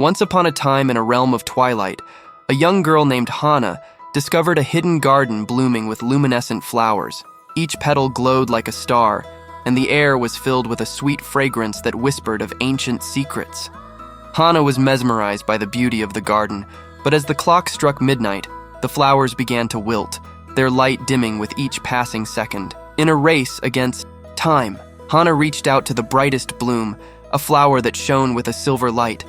Once upon a time in a realm of twilight, a young girl named Hana discovered a hidden garden blooming with luminescent flowers. Each petal glowed like a star, and the air was filled with a sweet fragrance that whispered of ancient secrets. Hana was mesmerized by the beauty of the garden, but as the clock struck midnight, the flowers began to wilt, their light dimming with each passing second. In a race against time, Hana reached out to the brightest bloom, a flower that shone with a silver light.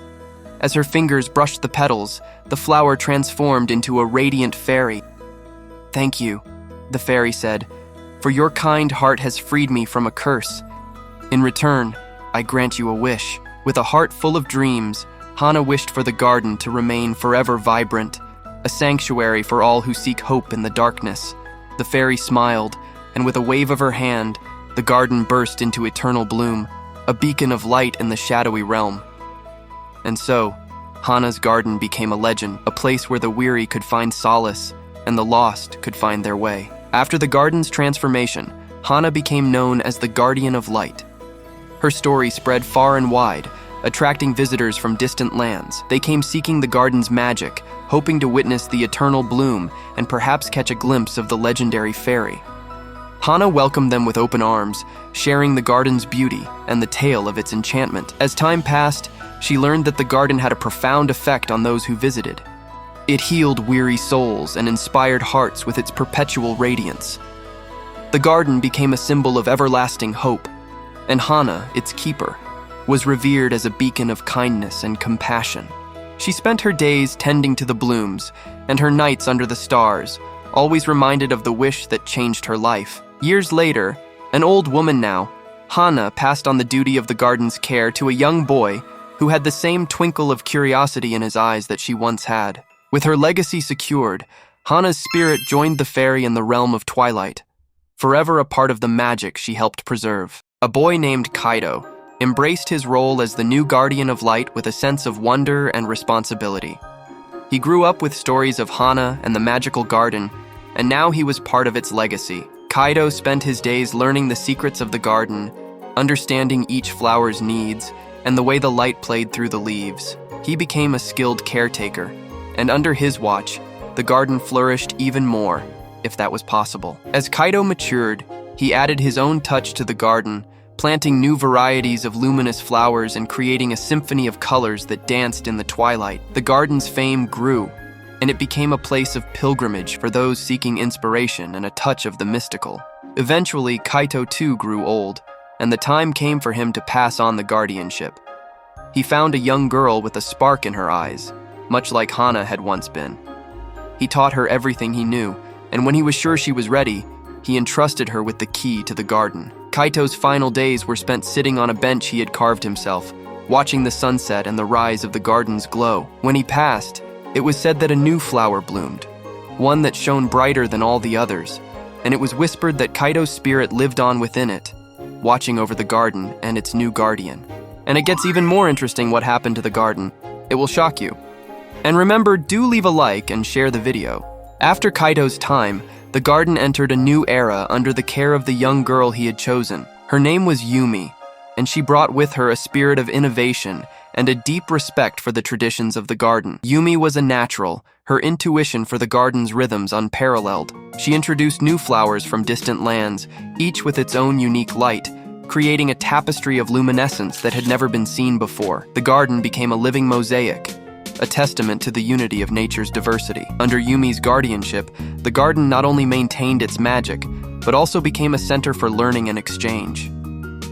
As her fingers brushed the petals, the flower transformed into a radiant fairy. "Thank you," the fairy said, "for your kind heart has freed me from a curse. In return, I grant you a wish." With a heart full of dreams, Hana wished for the garden to remain forever vibrant, a sanctuary for all who seek hope in the darkness. The fairy smiled, and with a wave of her hand, the garden burst into eternal bloom, a beacon of light in the shadowy realm. And so, Hana's garden became a legend, a place where the weary could find solace and the lost could find their way. After the garden's transformation, Hana became known as the Guardian of Light. Her story spread far and wide, attracting visitors from distant lands. They came seeking the garden's magic, hoping to witness the eternal bloom and perhaps catch a glimpse of the legendary fairy. Hana welcomed them with open arms, sharing the garden's beauty and the tale of its enchantment. As time passed, she learned that the garden had a profound effect on those who visited. It healed weary souls and inspired hearts with its perpetual radiance. The garden became a symbol of everlasting hope, and Hana, its keeper, was revered as a beacon of kindness and compassion. She spent her days tending to the blooms and her nights under the stars, always reminded of the wish that changed her life. Years later, an old woman now, Hana passed on the duty of the garden's care to a young boy who had the same twinkle of curiosity in his eyes that she once had. With her legacy secured, Hana's spirit joined the fairy in the realm of twilight, forever a part of the magic she helped preserve. A boy named Kaido embraced his role as the new guardian of light with a sense of wonder and responsibility. He grew up with stories of Hana and the magical garden, and now he was part of its legacy. Kaido spent his days learning the secrets of the garden, understanding each flower's needs, and the way the light played through the leaves. He became a skilled caretaker, and under his watch, the garden flourished even more, if that was possible. As Kaido matured, he added his own touch to the garden, planting new varieties of luminous flowers and creating a symphony of colors that danced in the twilight. The garden's fame grew, and it became a place of pilgrimage for those seeking inspiration and a touch of the mystical. Eventually, Kaito too grew old, and the time came for him to pass on the guardianship. He found a young girl with a spark in her eyes, much like Hana had once been. He taught her everything he knew, and when he was sure she was ready, he entrusted her with the key to the garden. Kaito's final days were spent sitting on a bench he had carved himself, watching the sunset and the rise of the garden's glow. When he passed, it was said that a new flower bloomed, one that shone brighter than all the others, and it was whispered that Kaito's spirit lived on within it, watching over the garden and its new guardian. And it gets even more interesting what happened to the garden. It will shock you. And remember, do leave a like and share the video. After Kaito's time, the garden entered a new era under the care of the young girl he had chosen. Her name was Yumi, and she brought with her a spirit of innovation and a deep respect for the traditions of the garden. Yumi was a natural, her intuition for the garden's rhythms unparalleled. She introduced new flowers from distant lands, each with its own unique light, creating a tapestry of luminescence that had never been seen before. The garden became a living mosaic, a testament to the unity of nature's diversity. Under Yumi's guardianship, the garden not only maintained its magic, but also became a center for learning and exchange.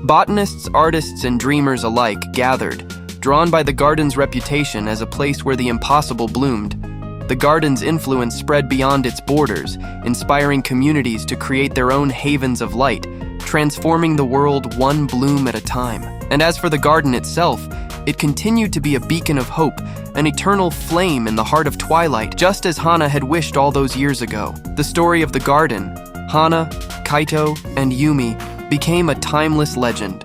Botanists, artists, and dreamers alike gathered, drawn by the garden's reputation as a place where the impossible bloomed. The garden's influence spread beyond its borders, inspiring communities to create their own havens of light, transforming the world one bloom at a time. And as for the garden itself, it continued to be a beacon of hope, an eternal flame in the heart of twilight, just as Hana had wished all those years ago. The story of the garden, Hana, Kaito, and Yumi, became a timeless legend,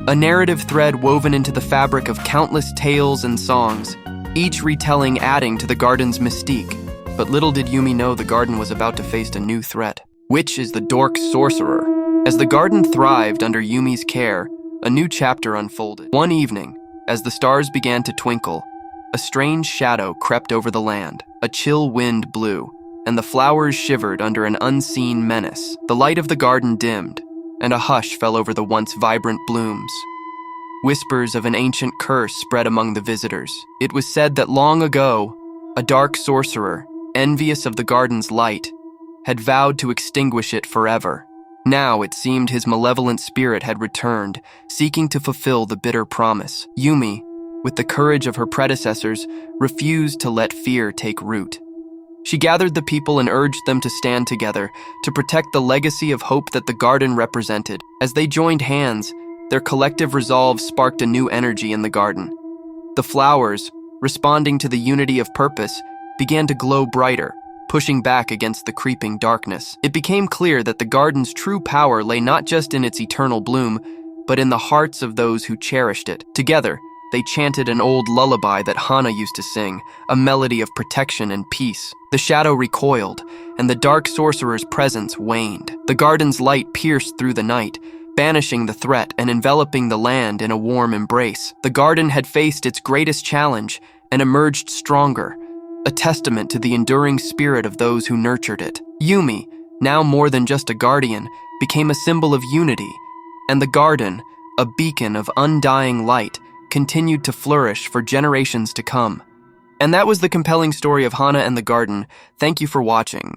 a narrative thread woven into the fabric of countless tales and songs, each retelling adding to the garden's mystique. But little did Yumi know the garden was about to face a new threat, which is the dork Sorcerer. As the garden thrived under Yumi's care, a new chapter unfolded. One evening, as the stars began to twinkle, a strange shadow crept over the land, a chill wind blew, and the flowers shivered under an unseen menace. The light of the garden dimmed, and a hush fell over the once vibrant blooms. Whispers of an ancient curse spread among the visitors. It was said that long ago, a dark sorcerer, envious of the garden's light, had vowed to extinguish it forever. Now it seemed his malevolent spirit had returned, seeking to fulfill the bitter promise. Yumi, with the courage of her predecessors, refused to let fear take root. She gathered the people and urged them to stand together to protect the legacy of hope that the garden represented. As they joined hands, their collective resolve sparked a new energy in the garden. The flowers, responding to the unity of purpose, began to glow brighter, pushing back against the creeping darkness. It became clear that the garden's true power lay not just in its eternal bloom, but in the hearts of those who cherished it. Together, they chanted an old lullaby that Hana used to sing, a melody of protection and peace. The shadow recoiled, and the dark sorcerer's presence waned. The garden's light pierced through the night, banishing the threat and enveloping the land in a warm embrace. The garden had faced its greatest challenge and emerged stronger, a testament to the enduring spirit of those who nurtured it. Yumi, now more than just a guardian, became a symbol of unity, and the garden, a beacon of undying light, continued to flourish for generations to come. And that was the compelling story of Hana and the garden. Thank you for watching.